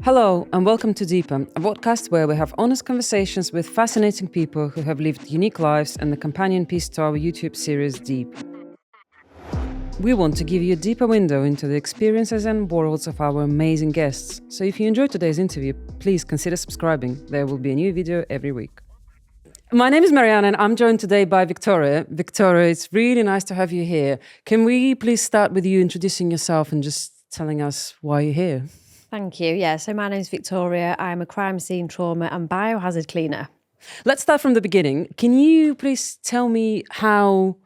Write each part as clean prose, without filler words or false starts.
Hello and welcome to Deeper, a podcast where we have honest conversations with fascinating people who have lived unique lives and the companion piece to our YouTube series Deep. We want to give you a deeper window into the experiences and worlds of our amazing guests. So if you enjoyed today's interview, please consider subscribing. There will be a new video every week. My name is Marianne and I'm joined today by Victoria. Victoria, it's really nice to have you here. Can we please start with you introducing yourself and just telling us why you're here? Thank you. Yeah, so my name is Victoria. I'm a crime scene trauma and biohazard cleaner. Let's start from the beginning. Can you please tell me how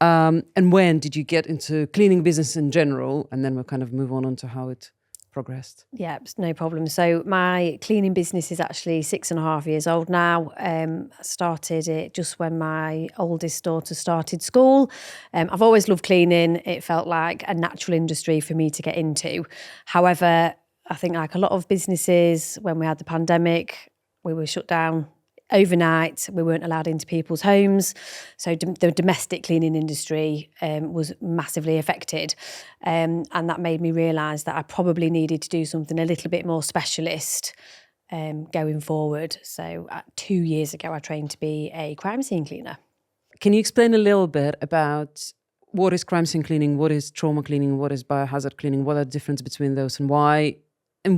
and when did you get into cleaning business in general? And then we'll kind of move on to how it progressed. Yeah, no problem. So my cleaning business is actually 6.5 years old now. I started it just when my oldest daughter started school. I've always loved cleaning. It felt like a natural industry for me to get into. However, I think like a lot of businesses, when we had the pandemic, we were shut down overnight. We weren't allowed into people's homes. So the domestic cleaning industry was massively affected. And that made me realise that I probably needed to do something a little bit more specialist going forward. So 2 years ago, I trained to be a crime scene cleaner. Can you explain a little bit about what is crime scene cleaning, what is trauma cleaning, what is biohazard cleaning, what are the differences between those, and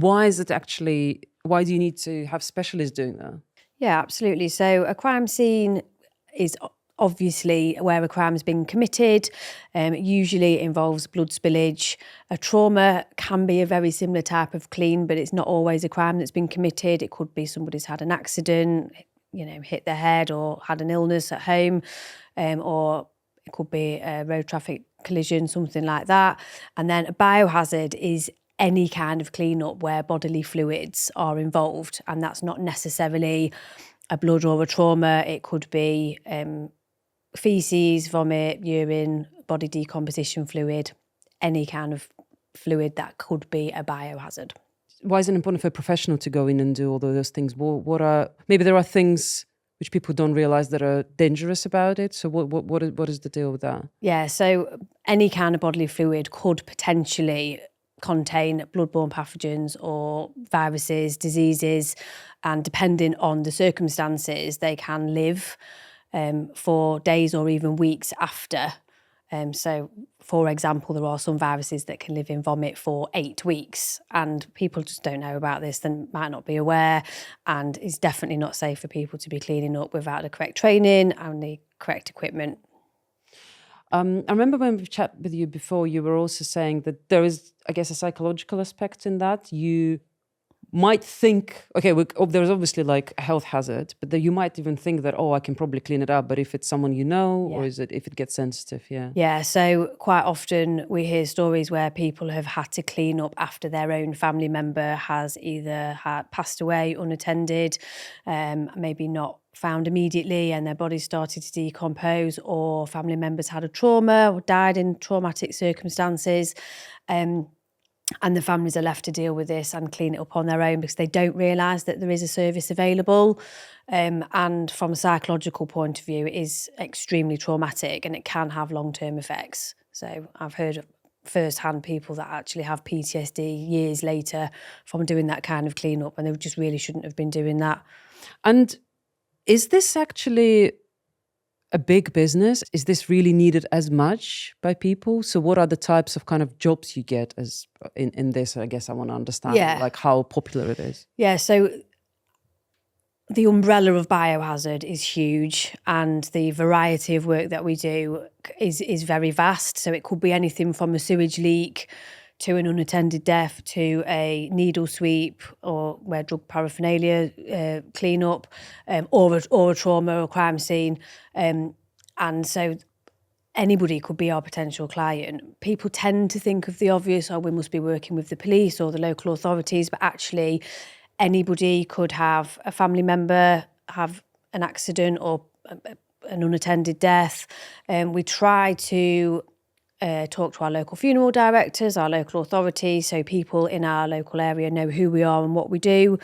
why is it actually, why do you need to have specialists doing that? Yeah, absolutely. So a crime scene is obviously where a crime has been committed. Usually it involves blood spillage. A trauma can be a very similar type of clean, but it's not always a crime that's been committed. It could be somebody's had an accident, hit their head or had an illness at home, or it could be a road traffic collision, something like that. And then a biohazard is any kind of cleanup where bodily fluids are involved, and that's not necessarily a blood or a trauma. It could be faeces, vomit, urine, body decomposition fluid, any kind of fluid that could be a biohazard. Why is it important for a professional to go in and do all of those things? Maybe there are things which people don't realise that are dangerous about it. So what is the deal with that? Yeah, so any kind of bodily fluid could potentially contain bloodborne pathogens or viruses, diseases, and depending on the circumstances, they can live for days or even weeks after. So, for example, there are some viruses that can live in vomit for 8 weeks, and people just don't know about this, they might not be aware, and it's definitely not safe for people to be cleaning up without the correct training and the correct equipment. I remember when we chatted with you before, you were also saying that there is, I guess, a psychological aspect in that. You might think, there's obviously like a health hazard, but that you might even think that, I can probably clean it up. But if it's someone you know, or is it if it gets sensitive? Yeah. Yeah, so quite often we hear stories where people have had to clean up after their own family member has either passed away unattended, maybe not found immediately, and their body started to decompose, or family members had a trauma or died in traumatic circumstances. And the families are left to deal with this and clean it up on their own because they don't realise that there is a service available. And from a psychological point of view, it is extremely traumatic and it can have long-term effects. So I've heard first-hand people that actually have PTSD years later from doing that kind of clean-up, and they just really shouldn't have been doing that. And is this actually a big business? Is this really needed as much by people? So what are the types of kind of jobs you get as in this? I guess I want to understand like how popular it is. Yeah, so the umbrella of biohazard is huge, and the variety of work that we do is very vast. So it could be anything from a sewage leak to an unattended death to a needle sweep or where drug paraphernalia clean up, or a trauma or crime scene. And so anybody could be our potential client. People tend to think of the obvious, we must be working with the police or the local authorities, but actually anybody could have a family member have an accident or an unattended death. We try to talk to our local funeral directors, our local authorities, so people in our local area know who we are and what we do,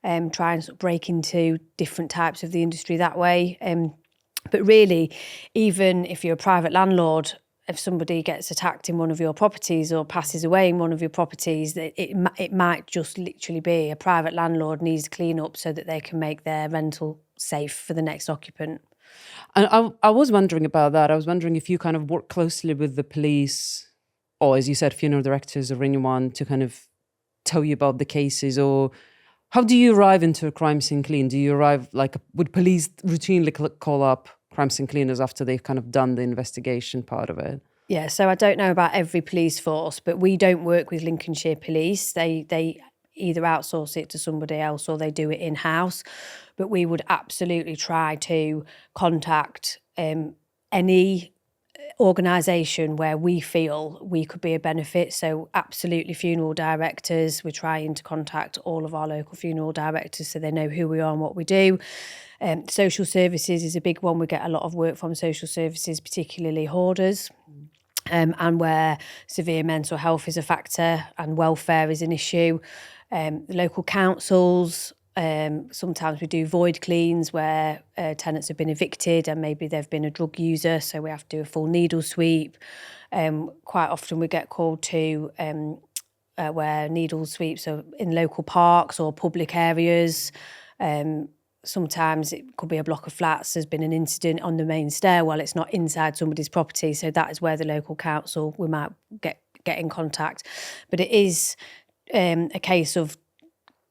try and sort of break into different types of the industry that way. But really, even if you're a private landlord, if somebody gets attacked in one of your properties or passes away in one of your properties, it might just literally be a private landlord needs to clean up so that they can make their rental safe for the next occupant. And I was wondering about that. I was wondering if you kind of work closely with the police, or as you said, funeral directors or anyone to kind of tell you about the cases, or how do you arrive into a crime scene clean? Do you arrive would police routinely call up crime scene cleaners after they've kind of done the investigation part of it? Yeah, so I don't know about every police force, but we don't work with Lincolnshire Police. They either outsource it to somebody else or they do it in-house. But we would absolutely try to contact any organisation where we feel we could be a benefit. So absolutely funeral directors. We're trying to contact all of our local funeral directors so they know who we are and what we do. Social services is a big one. We get a lot of work from social services, particularly Hoarders. And where severe mental health is a factor and welfare is an issue. The local councils, sometimes we do void cleans where tenants have been evicted and maybe they've been a drug user, so we have to do a full needle sweep. Quite often we get called to where needle sweeps are in local parks or public areas. Sometimes it could be a block of flats. There's been an incident on the main stairwell. It's not inside somebody's property. So that is where the local council, we might get in contact. But it is a case of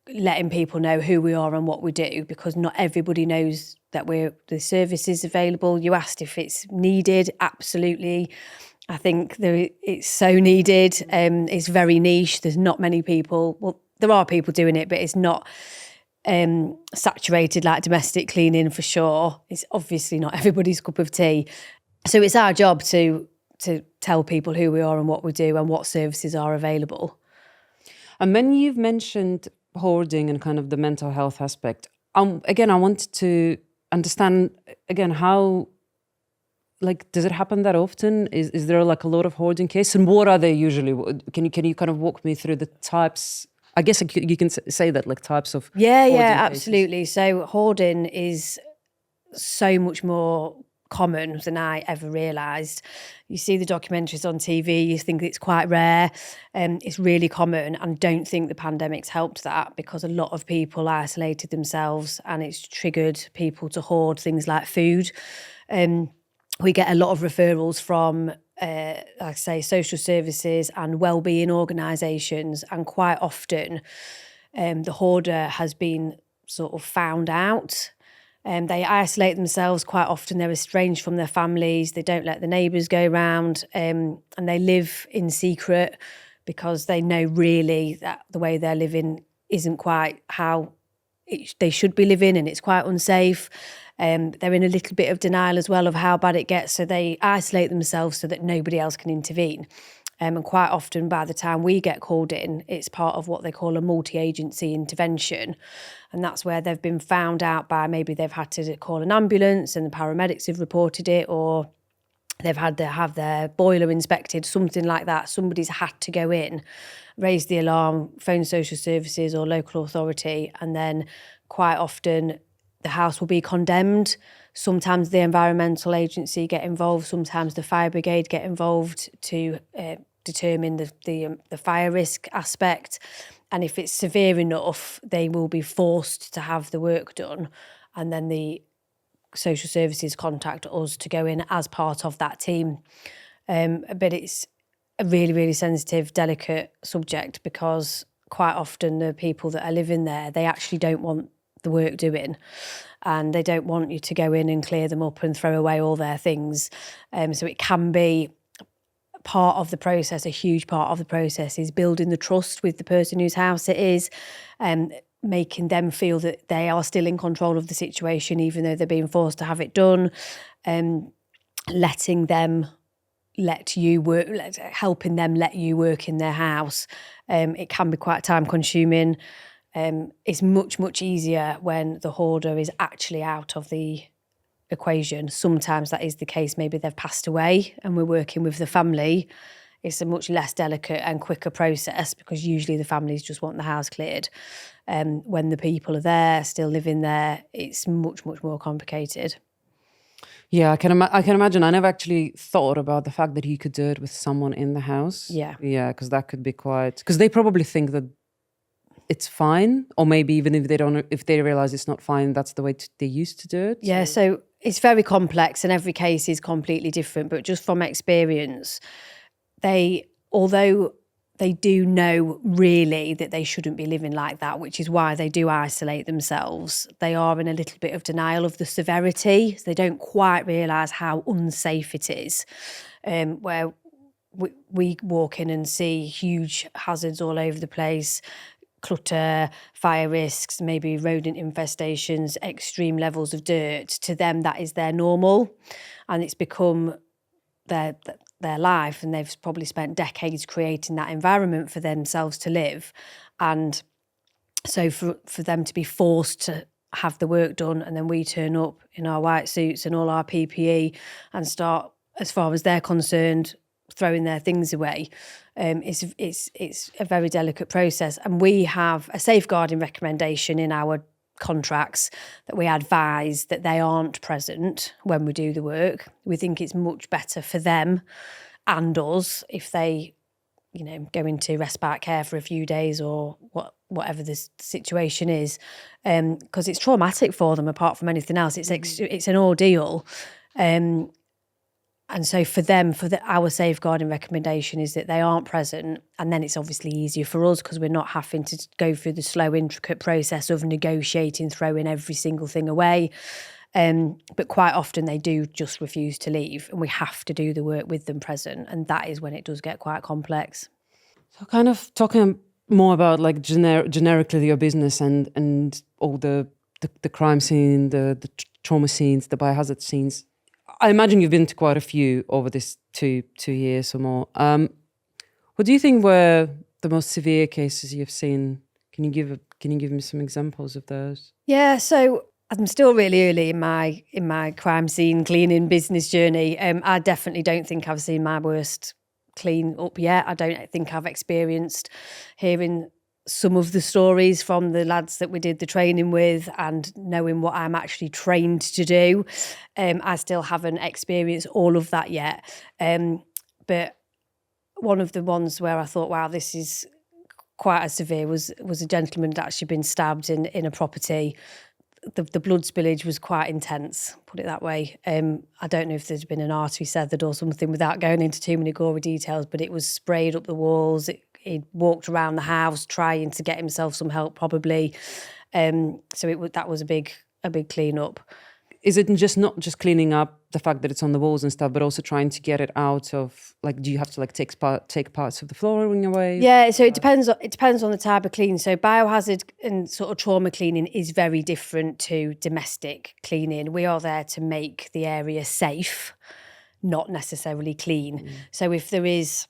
letting people know who we are and what we do, because not everybody knows that the service is available. You asked if it's needed. Absolutely. I think it's so needed. It's very niche. There's not many people. Well, there are people doing it, but it's not saturated like domestic cleaning for sure. It's obviously not everybody's cup of tea. So it's our job to tell people who we are and what we do and what services are available. And when you've mentioned hoarding and kind of the mental health aspect, again, I wanted to understand again how, does it happen that often? Is there a lot of hoarding cases, and what are they usually? Can you kind of walk me through the types? I guess you can say that, types of yeah, absolutely. Cases. So hoarding is so much more common than I ever realised. You see the documentaries on TV, you think it's quite rare. It's really common, and don't think the pandemic's helped that, because a lot of people isolated themselves and it's triggered people to hoard things like food. We get a lot of referrals from like I say, social services and wellbeing organisations, and quite often the hoarder has been sort of found out. They isolate themselves. Quite often they're estranged from their families. They don't let the neighbours go round, and they live in secret because they know really that the way they're living isn't quite how they should be living, and it's quite unsafe. They're in a little bit of denial as well of how bad it gets, so they isolate themselves so that nobody else can intervene. And quite often by the time we get called in, it's part of what they call a multi-agency intervention. And that's where they've been found out by, maybe they've had to call an ambulance and the paramedics have reported it, or they've had to have their boiler inspected, something like that. Somebody's had to go in, raise the alarm, phone social services or local authority, and then quite often the house will be condemned. Sometimes the environmental agency get involved, sometimes the fire brigade get involved to determine the fire risk aspect. And if it's severe enough, they will be forced to have the work done. And then the social services contact us to go in as part of that team. But it's a really, really sensitive, delicate subject, because quite often the people that are living there, they actually don't want the work doing, and they don't want you to go in and clear them up and throw away all their things. So it can be part of the process. A huge part of the process is building the trust with the person whose house it is, making them feel that they are still in control of the situation, even though they're being forced to have it done, letting them let you work, helping them let you work in their house. It can be quite time consuming. It's much, much easier when the hoarder is actually out of the equation. Sometimes that is the case. Maybe they've passed away and we're working with the family. It's a much less delicate and quicker process, because usually the families just want the house cleared. When the people are there, still living there, it's much, much more complicated. Yeah, I can imagine. I never actually thought about the fact that he could do it with someone in the house. Yeah. Yeah, because that could be quite... Because they probably think that it's fine, or maybe even if they don't, if they realize it's not fine, that's the way they used to do it. Yeah, so it's very complex and every case is completely different. But just from experience, although they do know really that they shouldn't be living like that, which is why they do isolate themselves, they are in a little bit of denial of the severity. So they don't quite realise how unsafe it is, where we walk in and see huge hazards all over the place, clutter, fire risks, maybe rodent infestations, extreme levels of dirt. To them, that is their normal, and it's become their life, and they've probably spent decades creating that environment for themselves to live. And so for them to be forced to have the work done, and then we turn up in our white suits and all our PPE and start, as far as they're concerned, throwing their things away, it's a very delicate process. And we have a safeguarding recommendation in our contracts that we advise that they aren't present when we do the work. We think it's much better for them and us if they, go into respite care for a few days or whatever the situation is, because it's traumatic for them. Apart from anything else, it's an ordeal. And so for them, our safeguarding recommendation is that they aren't present, and then it's obviously easier for us because we're not having to go through the slow, intricate process of negotiating, throwing every single thing away. But quite often they do just refuse to leave, and we have to do the work with them present, and that is when it does get quite complex. So kind of talking more about like generically your business and all the crime scene, the trauma scenes, the biohazard scenes. I imagine you've been to quite a few over this two years or more. What do you think were the most severe cases you've seen? Can you give me some examples of those? Yeah, so I'm still really early in my crime scene cleaning business journey. I definitely don't think I've seen my worst clean up yet. I don't think I've experienced hearing some of the stories from the lads that we did the training with and knowing what I'm actually trained to do. I still haven't experienced all of that yet. But one of the ones where I thought, wow, this is quite as severe was a gentleman that actually been stabbed in a property. The blood spillage was quite intense, put it that way. I don't know if there's been an artery severed or something without going into too many gory details, but it was sprayed up the walls. He walked around the house trying to get himself some help, probably. So that was a big clean up. Is it not just cleaning up the fact that it's on the walls and stuff, but also trying to get it out of, like, do you have to like take parts of the flooring away? Yeah, so it depends on the type of clean. So biohazard and sort of trauma cleaning is very different to domestic cleaning. We are there to make the area safe, not necessarily clean. So if there is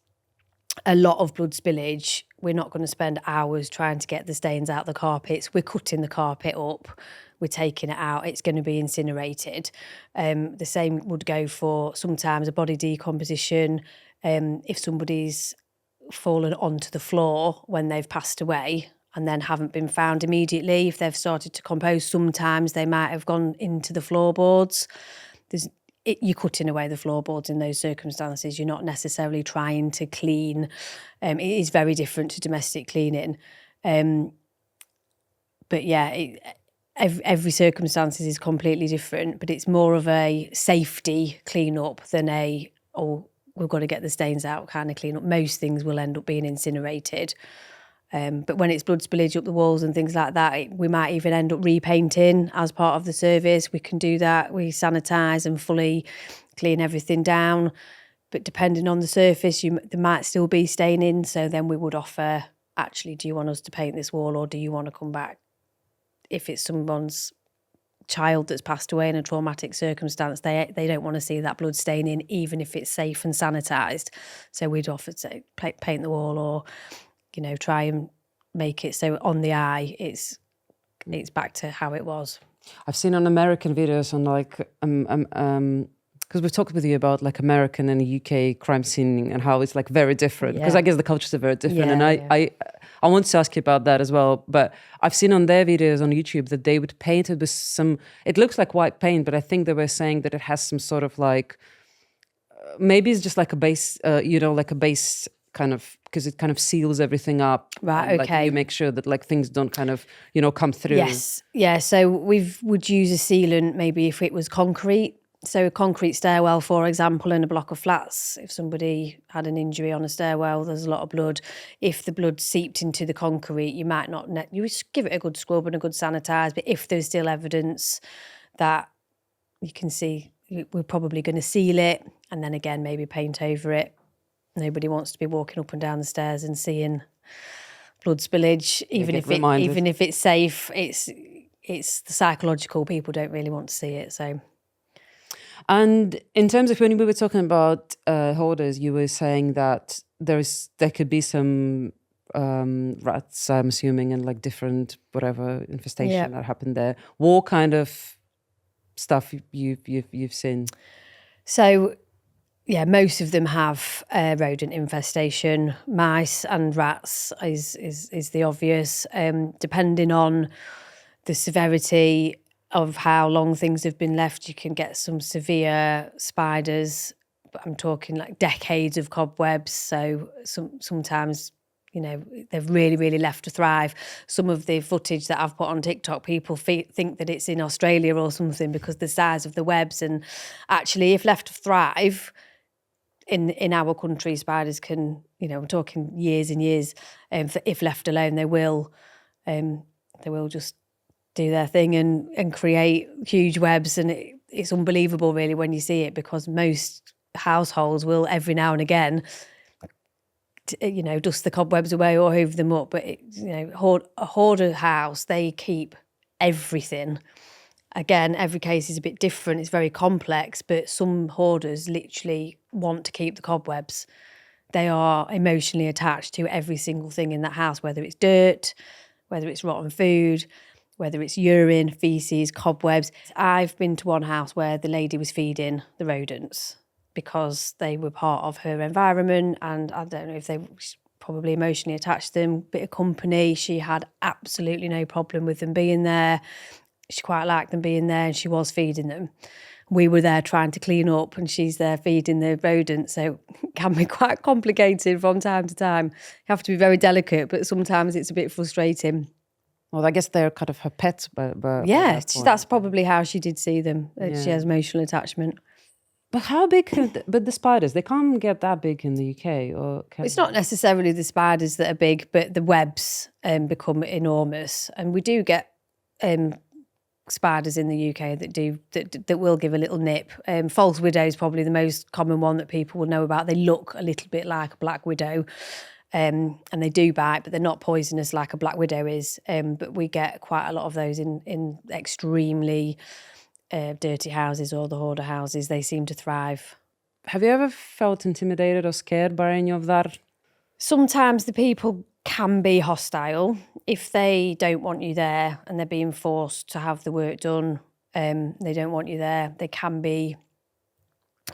a lot of blood spillage, we're not going to spend hours trying to get the stains out the carpets. We're cutting the carpet up, we're taking it out, it's going to be incinerated. The same would go for sometimes a body decomposition. If somebody's fallen onto the floor when they've passed away and then haven't been found immediately, if they've started to compose, sometimes they might have gone into the floorboards. You're cutting away the floorboards in those circumstances. You're not necessarily trying to clean. It is very different to domestic cleaning. But yeah, every circumstance is completely different, but it's more of a safety clean up than we've got to get the stains out kind of clean up. Most things will end up being incinerated. But when it's blood spillage up the walls and things like that, we might even end up repainting as part of the service. We can do that. We sanitise and fully clean everything down. But depending on the surface, there might still be staining. So then we would offer, actually, do you want us to paint this wall or do you want to come back? If it's someone's child that's passed away in a traumatic circumstance, they don't want to see that blood staining, even if it's safe and sanitised. So we'd offer to paint the wall or try and make it so on the eye it's back to how it was. I've seen on American videos on like because we've talked with you about like American and UK crime scene and how it's like very different. Because I guess the cultures are very different, and I want to ask you about that as well. But I've seen on their videos on YouTube that they would paint it with some. It looks like white paint, but I think they were saying that it has some sort of like maybe it's just like a base, like a base kind of, because it kind of seals everything up. Right, okay. Like you make sure that like things don't kind of, come through. Yes, yeah. So would use a sealant maybe if it was concrete. So a concrete stairwell, for example, in a block of flats, if somebody had an injury on a stairwell, there's a lot of blood. If the blood seeped into the concrete, you might not, you would give it a good scrub and a good sanitise, but if there's still evidence that you can see, we're probably going to seal it and then again maybe paint over it. Nobody wants to be walking up and down the stairs and seeing blood spillage, even if it's safe. It's the psychological. People don't really want to see it. So, and in terms of when we were talking about hoarders, you were saying that there could be some rats, I'm assuming, and like different whatever infestation that happened there. What kind of stuff you've seen? So. Yeah, most of them have rodent infestation. Mice and rats is the obvious. Depending on the severity of how long things have been left, you can get some severe spiders. But I'm talking like decades of cobwebs. So sometimes, they've really, really left to thrive. Some of the footage that I've put on TikTok, people think that it's in Australia or something because the size of the webs. And actually, if left to thrive, in our country, spiders can, I'm talking years and years. If left alone, they will just do their thing and create huge webs. And it's unbelievable, really, when you see it, because most households will every now and again, dust the cobwebs away or hoover them up. But a hoarder house, they keep everything. Again, every case is a bit different. It's very complex, but some hoarders literally want to keep the cobwebs. They are emotionally attached to every single thing in that house, whether it's dirt, whether it's rotten food, whether it's urine, faeces, cobwebs. I've been to one house where the lady was feeding the rodents because they were part of her environment, and I don't know if they probably emotionally attached to them, bit of company. She had absolutely no problem with them being there. She quite liked them being there, and she was feeding them. We were there trying to clean up and she's there feeding the rodents, so it can be quite complicated from time to time. You have to be very delicate, but sometimes it's a bit frustrating. Well, I guess they're kind of her pets, but yeah, that's probably how she did see them. She has emotional attachment. But how big? But the spiders, they can't get that big in the UK, or it's not necessarily the spiders that are big, but the webs become enormous, and we do get spiders in the UK that will give a little nip. False widow is probably the most common one that people will know about. They look a little bit like a black widow, and they do bite, but they're not poisonous like a black widow is. But we get quite a lot of those in extremely dirty houses or the hoarder houses. They seem to thrive. Have you ever felt intimidated or scared by any of that? Sometimes the people can be hostile if they don't want you there and they're being forced to have the work done. They don't want you there. They can be.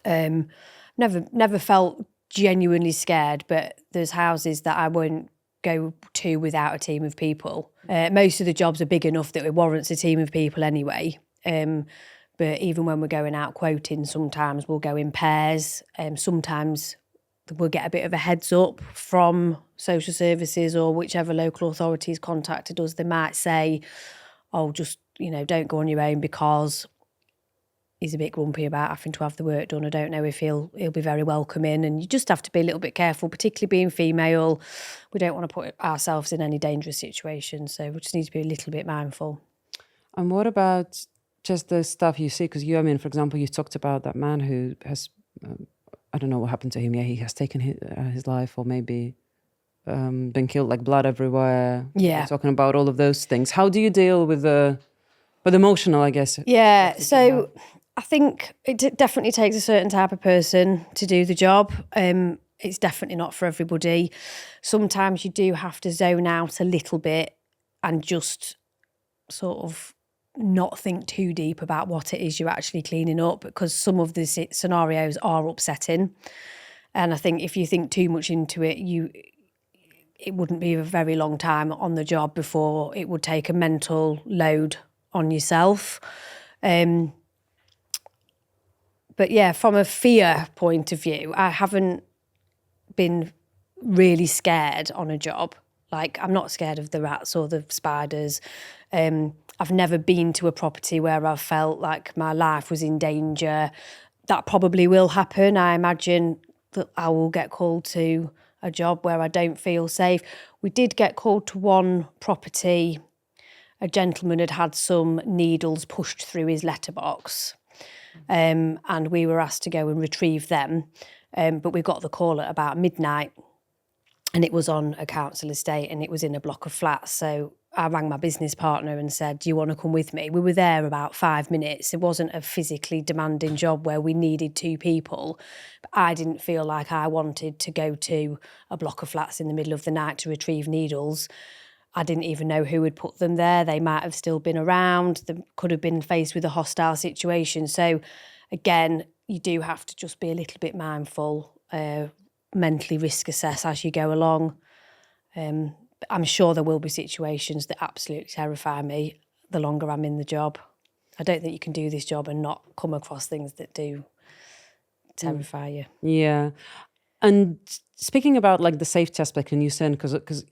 Never felt genuinely scared, but there's houses that I won't go to without a team of people. Most of the jobs are big enough that it warrants a team of people anyway. But even when we're going out quoting, sometimes we'll go in pairs. Sometimes we'll get a bit of a heads up from social services or whichever local authorities contacted us. They might say, oh, just, don't go on your own because he's a bit grumpy about having to have the work done. I don't know if he'll be very welcoming. And you just have to be a little bit careful, particularly being female. We don't want to put ourselves in any dangerous situations. So we just need to be a little bit mindful. And what about just the stuff you see? Because for example, you talked about that man who has... I don't know what happened to him. Yeah, he has taken his life, or maybe been killed, like blood everywhere. Yeah. We're talking about all of those things. How do you deal with emotional, I guess? Yeah, so I think it definitely takes a certain type of person to do the job. It's definitely not for everybody. Sometimes you do have to zone out a little bit and just sort of not think too deep about what it is you're actually cleaning up, because some of the scenarios are upsetting. And I think if you think too much into it, it wouldn't be a very long time on the job before it would take a mental load on yourself. But yeah, from a fear point of view, I haven't been really scared on a job. Like, I'm not scared of the rats or the spiders. I've never been to a property where I've felt like my life was in danger. That probably will happen. I imagine that I will get called to a job where I don't feel safe. We did get called to one property. A gentleman had some needles pushed through his letterbox, and we were asked to go and retrieve them. But we got the call at about midnight, and it was on a council estate, and it was in a block of flats. So I rang my business partner and said, do you want to come with me? We were there about 5 minutes. It wasn't a physically demanding job where we needed 2 people. But I didn't feel like I wanted to go to a block of flats in the middle of the night to retrieve needles. I didn't even know who had put them there. They might have still been around. They could have been faced with a hostile situation. So again, you do have to just be a little bit mindful, mentally risk assess as you go along. I'm sure there will be situations that absolutely terrify me the longer I'm in the job. I don't think you can do this job and not come across things that do terrify you. Yeah. And speaking about like the safety aspect, and you said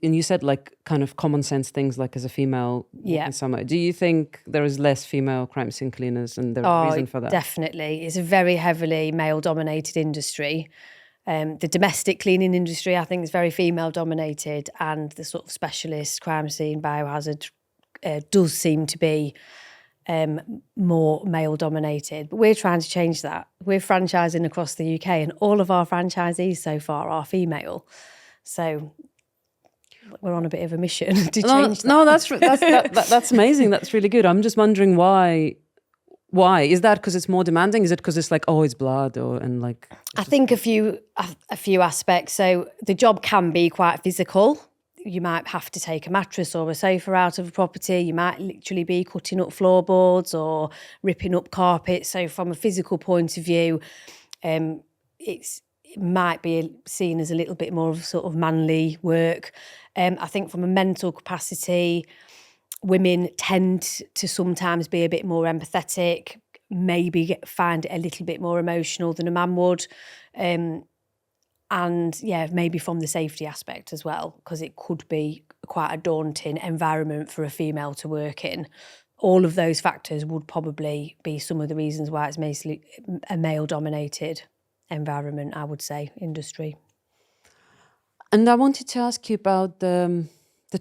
you said like kind of common sense things, like as a female working somewhere. Do you think there is less female crime scene cleaners, and there's a reason for that? Definitely. It's a very heavily male-dominated industry. The domestic cleaning industry, I think, is very female-dominated, and the sort of specialist crime scene biohazard does seem to be more male-dominated. But we're trying to change that. We're franchising across the UK, and all of our franchisees so far are female. So we're on a bit of a mission to change that. No, that's amazing. That's really good. I'm just wondering why. Why is that? Because it's more demanding? Is it because it's like, oh, it's blood, I think a few aspects. So the job can be quite physical. You might have to take a mattress or a sofa out of a property. You might literally be cutting up floorboards or ripping up carpets. So from a physical point of view, it might be seen as a little bit more of sort of manly work. I think from a mental capacity, women tend to sometimes be a bit more empathetic, maybe find it a little bit more emotional than a man would. And yeah, maybe from the safety aspect as well, because it could be quite a daunting environment for a female to work in. All of those factors would probably be some of the reasons why it's mostly a male-dominated environment, I would say, industry. And I wanted to ask you about the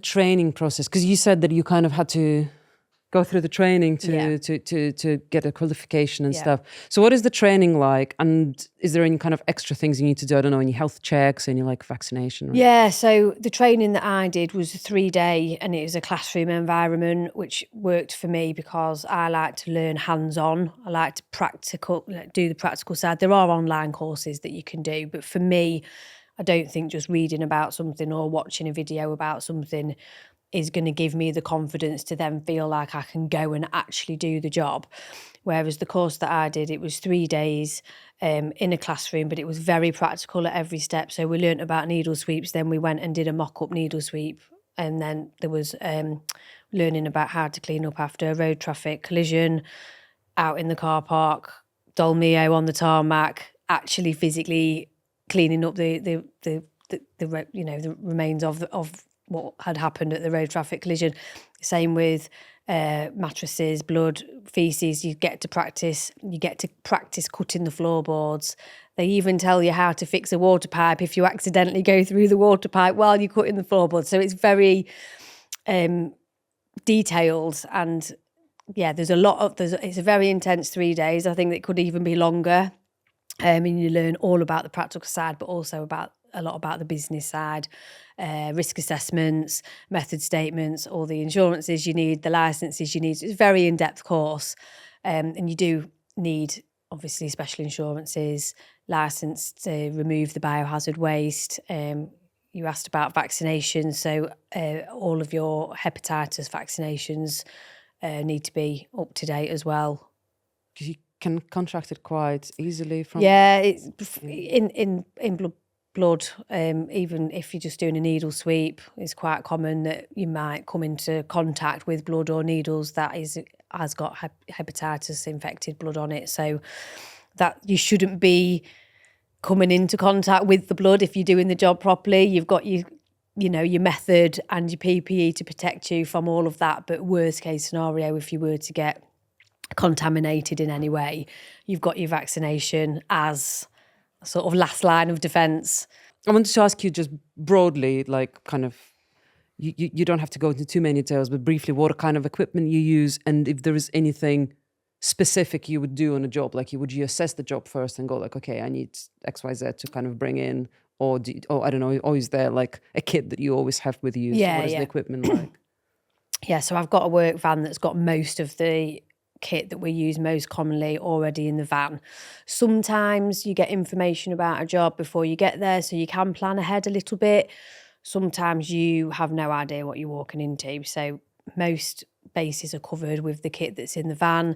training process, because you said that you kind of had to go through the training to get a qualification and stuff. So what is the training like? And is there any kind of extra things you need to do? I don't know, any health checks, any like vaccination? Yeah, so the training that I did was a 3-day, and it was a classroom environment, which worked for me because I like to learn hands-on. I like to do the practical side. There are online courses that you can do, but for me, I don't think just reading about something or watching a video about something is going to give me the confidence to then feel like I can go and actually do the job. Whereas the course that I did, it was 3 days in a classroom, but it was very practical at every step. So we learnt about needle sweeps, then we went and did a mock-up needle sweep, and then there was learning about how to clean up after a road traffic collision, out in the car park, Dolmio on the tarmac, actually physically cleaning up the remains of what had happened at the road traffic collision. Same with mattresses, blood, faeces. You get to practice cutting the floorboards. They even tell you how to fix a water pipe if you accidentally go through the water pipe while you're cutting the floorboards. So it's very detailed, and yeah, it's a very intense 3 days. I think it could even be longer. And you learn all about the practical side, but also a lot about the business side, risk assessments, method statements, all the insurances you need, the licenses you need. It's a very in-depth course, and you do need, obviously, special insurances, license to remove the biohazard waste. You asked about vaccinations, so all of your hepatitis vaccinations need to be up to date as well. You can contract it quite easily from... Yeah, it's in blood. Even if you're just doing a needle sweep, it's quite common that you might come into contact with blood or needles that has got hepatitis infected blood on it. So that you shouldn't be coming into contact with the blood if you're doing the job properly. You've got your method and your PPE to protect you from all of that. But worst case scenario, if you were to get contaminated in any way, you've got your vaccination as a sort of last line of defence. I wanted to ask you just broadly, like kind of, you don't have to go into too many details, but briefly, what kind of equipment you use, and if there is anything specific you would do on a job, like would you assess the job first and go like, okay, I need XYZ to kind of bring in, or I don't know, or is there like a kit that you always have with you? Yeah, so what is the equipment like? Yeah, so I've got a work van that's got most of the kit that we use most commonly already in the van. Sometimes you get information about a job before you get there, so you can plan ahead a little bit. Sometimes you have no idea what you're walking into, so most bases are covered with the kit that's in the van.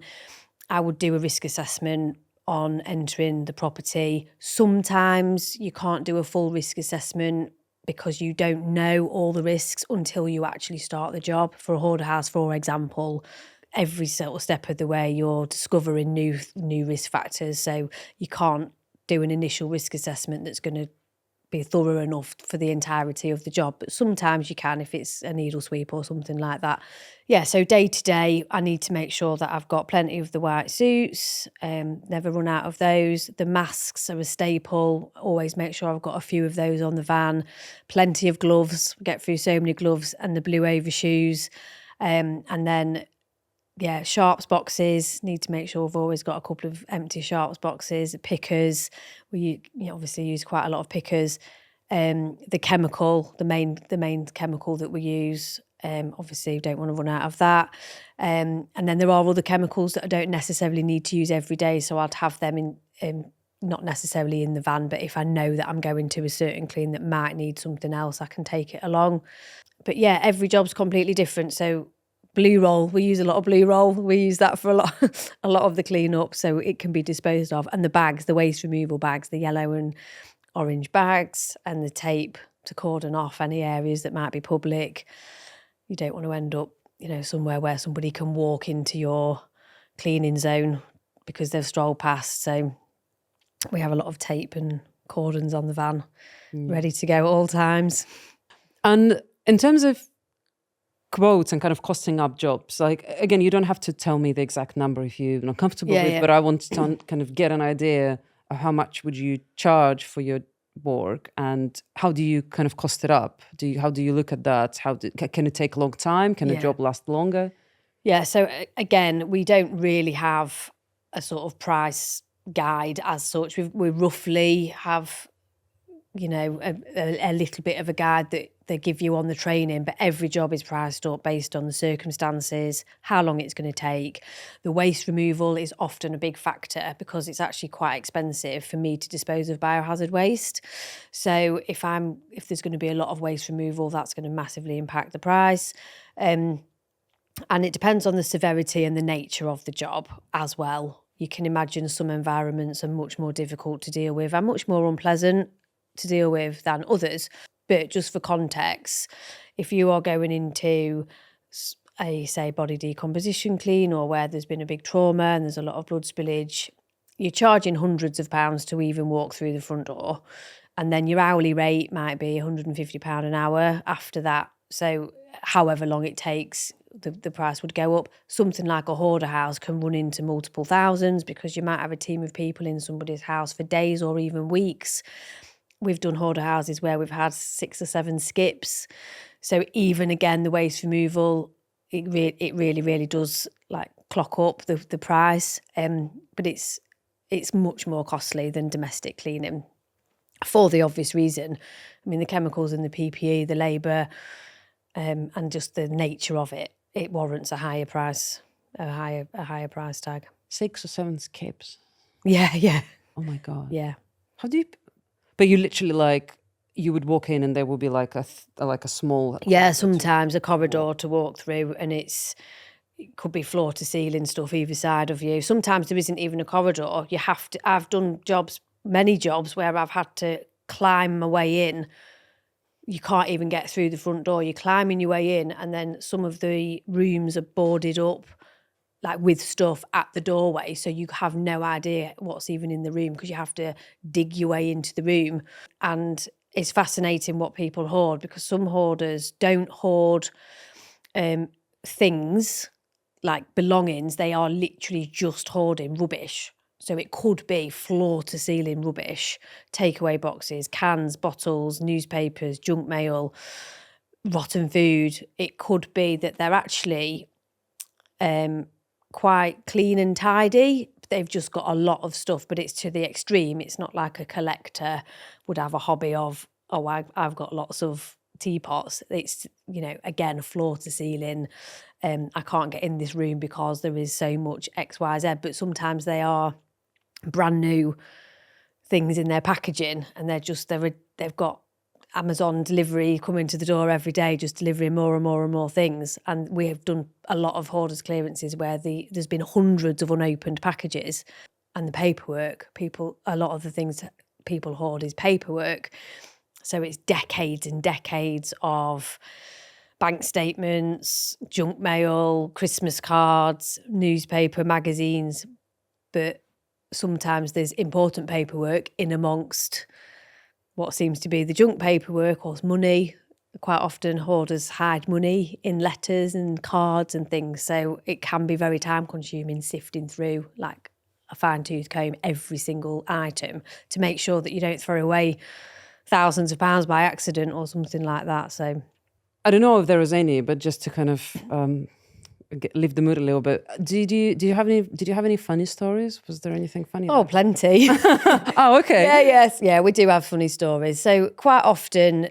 I would do a risk assessment on entering the property. Sometimes you can't do a full risk assessment because you don't know all the risks until you actually start the job. For a hoarder house, for example, every sort of step of the way you're discovering new risk factors, so you can't do an initial risk assessment that's going to be thorough enough for the entirety of the job, but sometimes you can if it's a needle sweep or something like that. Yeah, so day to day I need to make sure that I've got plenty of the white suits, never run out of those. The masks are a staple, always make sure I've got a few of those on the van. Plenty of gloves, get through so many gloves, and the blue overshoes, and then sharps boxes, need to make sure I've always got a couple of empty sharps boxes. Pickers, we obviously use quite a lot of pickers. The chemical, the main chemical that we use, obviously don't want to run out of that. And then there are other chemicals that I don't necessarily need to use every day, so I'd have them in not necessarily in the van, but if I know that I'm going to a certain clean that might need something else, I can take it along. But yeah, every job's completely different, so blue roll, we use a lot of blue roll. We use that for a lot of the clean-up, so it can be disposed of. And the bags, the waste removal bags, the yellow and orange bags, and the tape to cordon off any areas that might be public. You don't want to end up, somewhere where somebody can walk into your cleaning zone because they've strolled past. So we have a lot of tape and cordons on the van, ready to go at all times. And in terms of quotes and kind of costing up jobs, like, again, you don't have to tell me the exact number if you're not comfortable with, but I want to kind of get an idea of how much would you charge for your work, and how do you kind of cost it up? How do you look at that? Can it take a long time? Can a job last longer? Yeah, so again, we don't really have a sort of price guide as such. We roughly have, a little bit of a guide that they give you on the training, but every job is priced up based on the circumstances, how long it's going to take. The waste removal is often a big factor because it's actually quite expensive for me to dispose of biohazard waste. So if there's going to be a lot of waste removal, that's going to massively impact the price. And it depends on the severity and the nature of the job as well. You can imagine some environments are much more difficult to deal with and much more unpleasant to deal with than others. But just for context, if you are going into a, say, body decomposition clean, or where there's been a big trauma and there's a lot of blood spillage, you're charging hundreds of pounds to even walk through the front door. And then your hourly rate might be £150 an hour after that. So however long it takes, the price would go up. Something like a hoarder house can run into multiple thousands because you might have a team of people in somebody's house for days or even weeks. We've done hoarder houses where we've had 6 or 7 skips. So even again, the waste removal, it really does like clock up the price. But it's much more costly than domestic cleaning for the obvious reason. I mean, the chemicals and the PPE, the labour, and just the nature of it, it warrants a higher price tag. 6 or 7 skips. Yeah. Oh my God. Yeah. How do you? But you literally you would walk in and there would be like a small... Yeah, sometimes a corridor to walk through, and it's it could be floor to ceiling stuff either side of you. Sometimes there isn't even a corridor. I've done many jobs where I've had to climb my way in. You can't even get through the front door. You're climbing your way in, and then some of the rooms are boarded up, like with stuff at the doorway. So you have no idea what's even in the room because you have to dig your way into the room. And it's fascinating what people hoard, because some hoarders don't hoard things like belongings. They are literally just hoarding rubbish. So it could be floor to ceiling rubbish, takeaway boxes, cans, bottles, newspapers, junk mail, rotten food. It could be that they're actually quite clean and tidy. They've just got a lot of stuff, but it's to the extreme. It's not like a collector would have a hobby of, oh, I've got lots of teapots. It's, again, floor to ceiling. I can't get in this room because there is so much X, Y, Z. But sometimes they are brand new things in their packaging, and they've got Amazon delivery coming to the door every day, just delivering more and more and more things. And we have done a lot of hoarders clearances where there's been hundreds of unopened packages, and the paperwork, a lot of the things people hoard is paperwork. So it's decades and decades of bank statements, junk mail, Christmas cards, newspaper, magazines. But sometimes there's important paperwork in amongst what seems to be the junk paperwork, or money. Quite often hoarders hide money in letters and cards and things. So it can be very time consuming sifting through like a fine-tooth comb every single item to make sure that you don't throw away thousands of pounds by accident or something like that. So I don't know if there was any, but just to kind of lift the mood a little bit. Did you have any funny stories? Was there anything funny? Oh, plenty. Oh, okay. Yeah, we do have funny stories. So quite often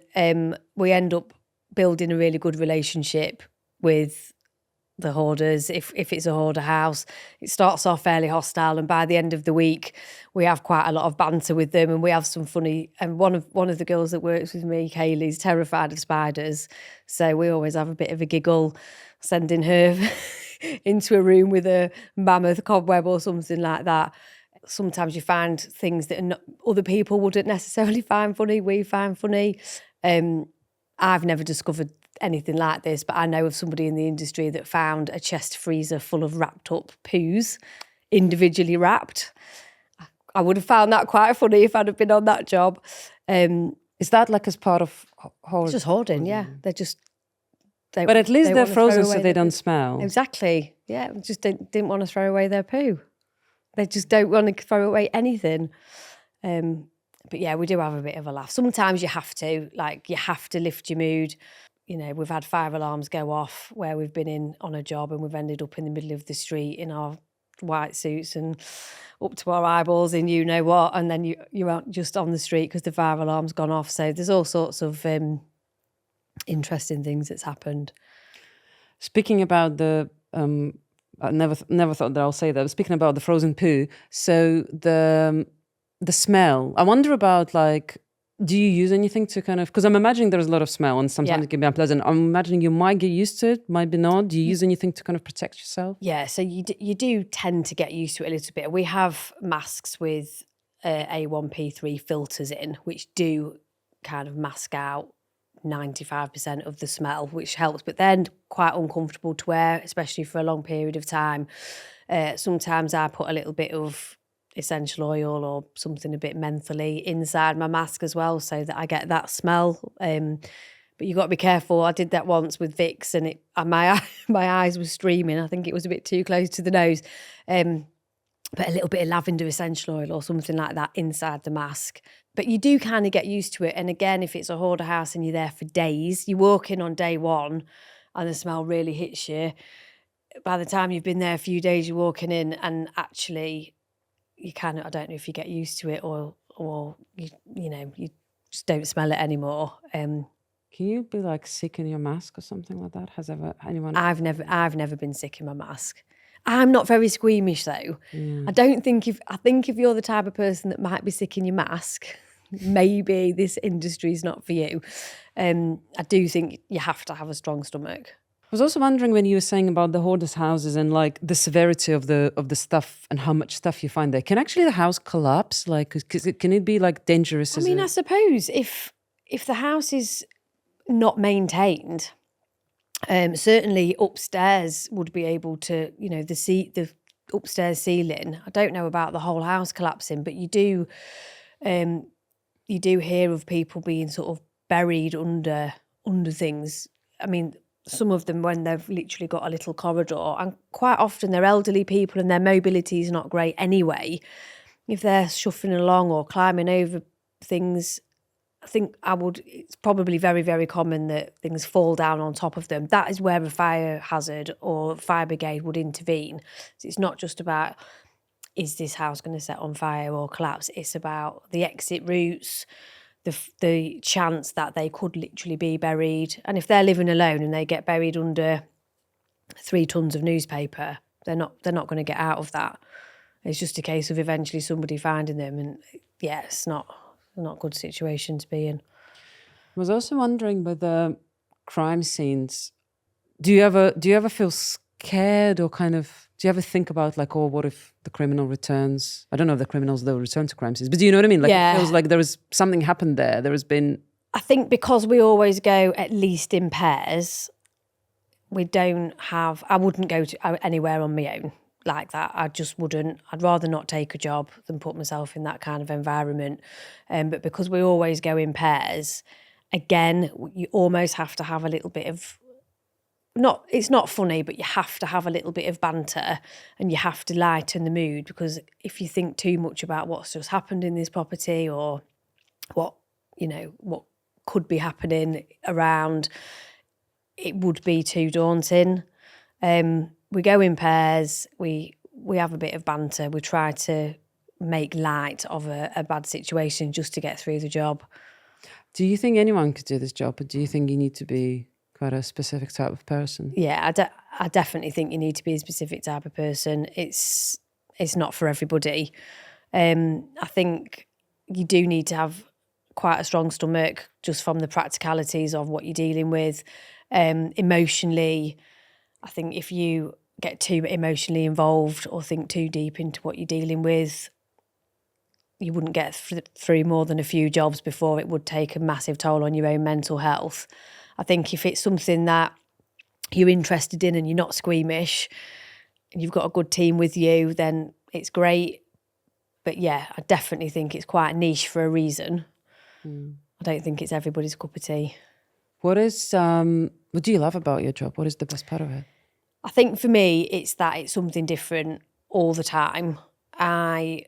we end up building a really good relationship with the hoarders. If it's a hoarder house, it starts off fairly hostile, and by the end of the week we have quite a lot of banter with them, and we have some funny. And one of the girls that works with me, Kaylee's terrified of spiders, so we always have a bit of a giggle, sending her into a room with a mammoth cobweb or something like that. Sometimes you find things that other people wouldn't necessarily find funny, we find funny. I've never discovered anything like this, but I know of somebody in the industry that found a chest freezer full of wrapped up poos, individually wrapped. I would have found that quite funny if I'd have been on that job. Is that like as part of hoarding? It's just hoarding, yeah. They're just... But at least they're frozen so they don't smell. Exactly, yeah. Just didn't want to throw away their poo. They just don't want to throw away anything. But yeah, we do have a bit of a laugh. Sometimes you have to lift your mood. We've had 5 alarms go off where we've been in on a job and we've ended up in the middle of the street in our white suits and up to our eyeballs in you know what, and then you're out just on the street because the 5 alarm's gone off. So there's all sorts of interesting things that's happened. Speaking about I never thought that I'll say that. Speaking about the frozen poo, so the smell. I wonder about do you use anything to kind of, because I'm imagining there's a lot of smell and sometimes it can be unpleasant. I'm imagining you might get used to it, might be not. Do you use anything to kind of protect yourself? Yeah, so you do tend to get used to it a little bit. We have masks with A1P3 filters in, which do kind of mask out 95% of the smell, which helps, but then quite uncomfortable to wear, especially for a long period of time. Sometimes I put a little bit of essential oil or something a bit mentally inside my mask as well, so that I get that smell. But you've got to be careful. I did that once with Vicks, and my eyes were streaming. I think it was a bit too close to the nose. But a little bit of lavender essential oil or something like that inside the mask. But you do kind of get used to it. And again, if it's a hoarder house and you're there for days, you walk in on day one and the smell really hits you. By the time you've been there a few days, you're walking in and actually you kind of, I don't know if you get used to it or you just don't smell it anymore. Can you be sick in your mask or something like that? Has anyone? I've never been sick in my mask. I'm not very squeamish though. Yeah. I think if you're the type of person that might be sick in your mask, maybe this industry is not for you. I do think you have to have a strong stomach. was also wondering when you were saying about the hoarders' houses and like the severity of the stuff and how much stuff you find there. Can actually the house collapse? Like, can it be like dangerous? I mean, I suppose if the house is not maintained, certainly upstairs would be able to, the upstairs ceiling. I don't know about the whole house collapsing, but you do hear of people being sort of buried under things. I mean, some of them when they've literally got a little corridor, and quite often they're elderly people and their mobility is not great anyway. If they're shuffling along or climbing over things, I think it's probably very, very common that things fall down on top of them. That is where a fire hazard or fire brigade would intervene. So it's not just about, is this house going to set on fire or collapse? It's about the exit routes, the chance that they could literally be buried. And if they're living alone and they get buried under 3 tons of newspaper, they're not going to get out of that. It's just a case of eventually somebody finding them, and yeah, it's not a good situation to be in. I was also wondering with the crime scenes, do you ever feel scared or kind of, do you ever think about like, oh, what if the criminal returns? I don't know if the criminals they'll return to crime scenes, but do you know what I mean? Like, yeah. It feels like there was something happened there. There has been. I think because we always go at least in pairs, I wouldn't go to anywhere on my own like that. I just wouldn't. I'd rather not take a job than put myself in that kind of environment. But because we always go in pairs, again, you almost have to have a little bit of, it's not funny, but you have to have a little bit of banter and you have to lighten the mood, because if you think too much about what's just happened in this property or what could be happening around, it would be too daunting. We go in pairs, we have a bit of banter, we try to make light of a bad situation just to get through the job. Do you think anyone could do this job, or do you think you need to be quite a specific type of person? Yeah, I definitely think you need to be a specific type of person. It's not for everybody. I think you do need to have quite a strong stomach just from the practicalities of what you're dealing with. Emotionally, I think if you get too emotionally involved or think too deep into what you're dealing with, you wouldn't get through more than a few jobs before it would take a massive toll on your own mental health. I think if it's something that you're interested in and you're not squeamish and you've got a good team with you, then it's great. But yeah, I definitely think it's quite niche for a reason. I don't think it's everybody's cup of tea. What do you love about your job? What is the best part of it? I think for me, it's that it's something different all the time. I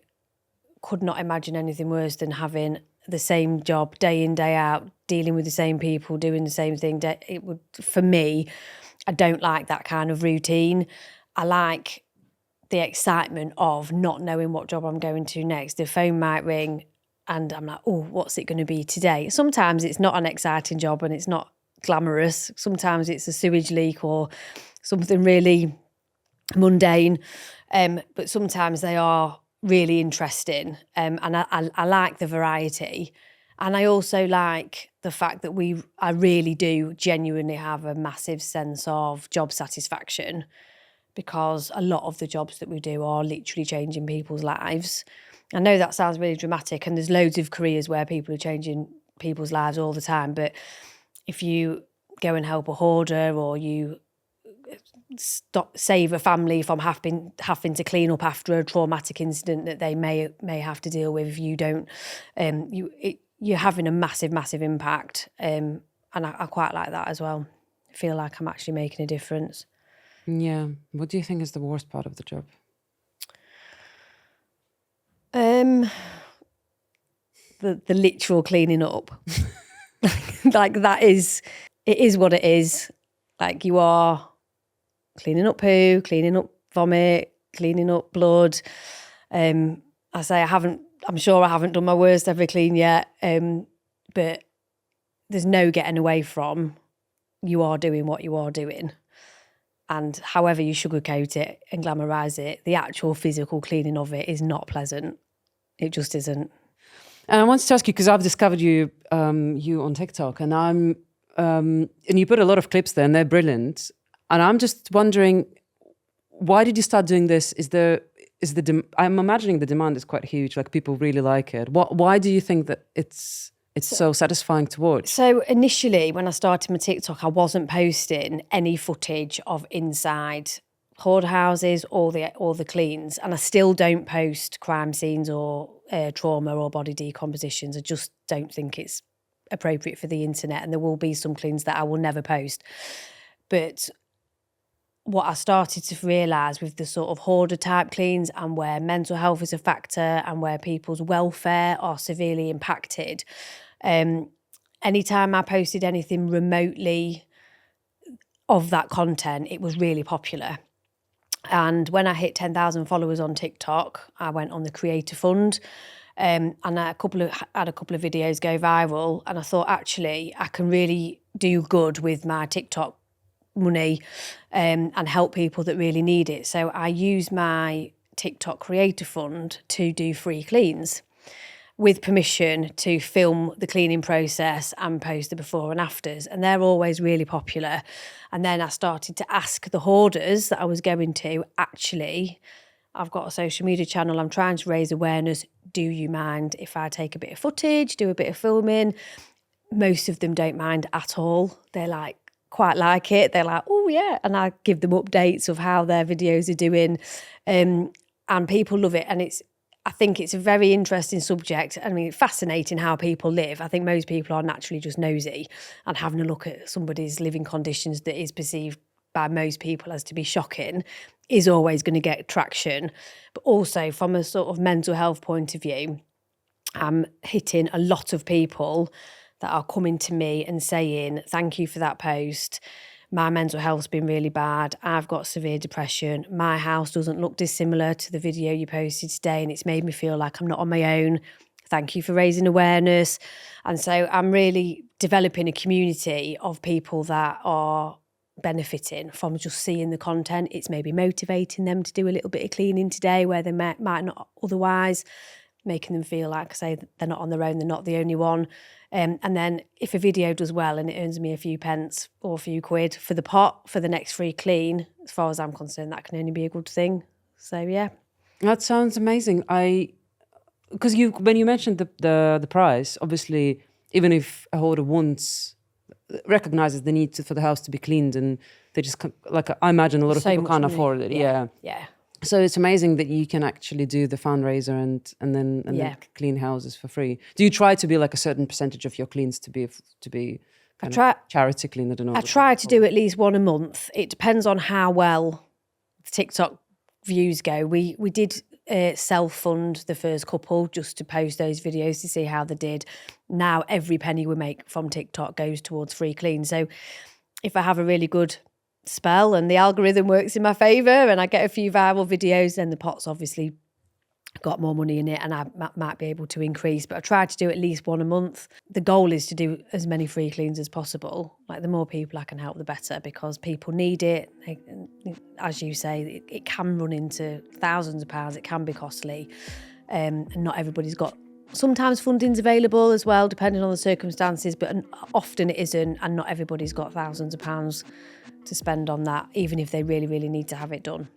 could not imagine anything worse than having the same job day in, day out, dealing with the same people, doing the same thing. It would, for me, I don't like that kind of routine. I like the excitement of not knowing what job I'm going to next. The phone might ring and I'm like, oh, what's it going to be today? Sometimes it's not an exciting job and it's not glamorous. Sometimes it's a sewage leak or something really mundane. But sometimes they are really interesting. And I like the variety. And I also like the fact that I really do genuinely have a massive sense of job satisfaction, because a lot of the jobs that we do are literally changing people's lives. I know that sounds really dramatic, and there's loads of careers where people are changing people's lives all the time. But if you go and help a hoarder, or you save a family from having to clean up after a traumatic incident that they may have to deal with, if you don't, you're having a massive impact. And I quite like that as well. I feel like I'm actually making a difference. Yeah. What do you think is the worst part of the job? The literal cleaning up. Like it is what it is. Like, you are cleaning up poo, cleaning up vomit, cleaning up blood. I say I'm sure I haven't done my worst ever clean yet. But there's no getting away from, you are doing what you are doing. And however you sugarcoat it and glamorise it, the actual physical cleaning of it is not pleasant. It just isn't. And I wanted to ask you, because I've discovered you on TikTok, and and you put a lot of clips there, and they're brilliant. And I'm just wondering, why did you start doing this? I'm imagining the demand is quite huge, like people really like it. Why do you think that it's so satisfying to watch? So initially, when I started my TikTok, I wasn't posting any footage of inside hoard houses or the cleans, and I still don't post crime scenes or trauma or body decompositions. I just don't think it's appropriate for the internet, and there will be some cleans that I will never post. But what I started to realise with the sort of hoarder type cleans, and where mental health is a factor and where people's welfare are severely impacted, anytime I posted anything remotely of that content, it was really popular. And when I hit 10,000 followers on TikTok, I went on the Creator Fund, and I had a couple of videos go viral, and I thought, actually, I can really do good with my TikTok money, and help people that really need it. So I use my TikTok Creator Fund to do free cleans with permission to film the cleaning process and post the before and afters, and they're always really popular. And then I started to ask the hoarders that I was going to, actually, I've got a social media channel, I'm trying to raise awareness, do you mind if I take a bit of footage, do a bit of filming? Most of them don't mind at all. They're quite like it. They're like, oh yeah. And I give them updates of how their videos are doing. And people love it. And I think it's a very interesting subject. I mean, fascinating how people live. I think most people are naturally just nosy, and having a look at somebody's living conditions that is perceived by most people as to be shocking is always going to get traction. But also from a sort of mental health point of view, I'm hitting a lot of people that are coming to me and saying, thank you for that post. My mental health's been really bad. I've got severe depression. My house doesn't look dissimilar to the video you posted today, and it's made me feel like I'm not on my own. Thank you for raising awareness. And so I'm really developing a community of people that are benefiting from just seeing the content. It's maybe motivating them to do a little bit of cleaning today where they might not otherwise, making them feel like, I say, they're not on their own, they're not the only one. And then if a video does well and it earns me a few pence or a few quid for the pot for the next free clean, as far as I'm concerned, that can only be a good thing. So yeah. That sounds amazing. Because when you mentioned the price, obviously, even if a hoarder recognizes the need for the house to be cleaned, and they just I imagine a lot of people can't afford it. Yeah. So it's amazing that you can actually do the fundraiser and then clean houses for free. Do you try to be like a certain percentage of your cleans to be charity clean? I don't know. I try to do at least one a month. It depends on how well the TikTok views go. We did self-fund the first couple just to post those videos to see how they did. Now every penny we make from TikTok goes towards free clean. So if I have a really good spell and the algorithm works in my favour and I get a few viral videos, then the pot's obviously got more money in it and I might be able to increase. But I try to do at least one a month. The goal is to do as many free cleans as possible. Like, the more people I can help, the better, because people need it. As you say, it can run into thousands of pounds. It can be costly, and not everybody's got. Sometimes funding's available as well, depending on the circumstances, but often it isn't, and not everybody's got thousands of pounds to spend on that, even if they really, really need to have it done.